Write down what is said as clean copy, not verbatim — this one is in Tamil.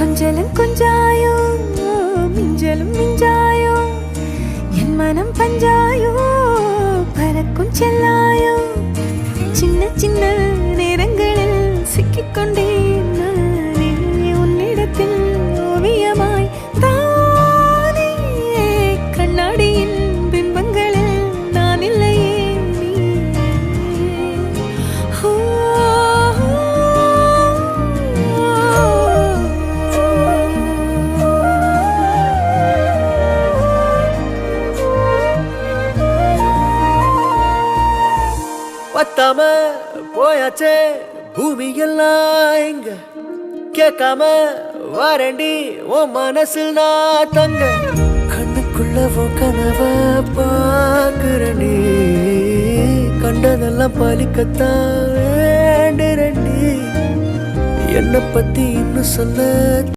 கொஞ்சலும் கொஞ்சாயோ மிஞ்சலும் மிஞ்சாயோ என் மனம் பஞ்சாயோ பறக்கும் செல்லாயோ சின்ன சின்ன நேரங்களில் சிக்கிக்கொண்டேன் நானே உன்னிடத்தில் ஓவியமாய் தானே கண்ணாடியின் பிம்பங்களில் நான் இல்லையே பத்தாம போயாச்சே பூமி எல்லாம் இங்க கேட்காம வாரண்டி உன் மனசில் நான் தங்க கண்ணுக்குள்ள உன் கனவ பாக்குறண்டி கண்டதெல்லாம் பலிக்கத்தான் வேண்டுறண்டி என்னை பத்தி இன்னும் சொல்ல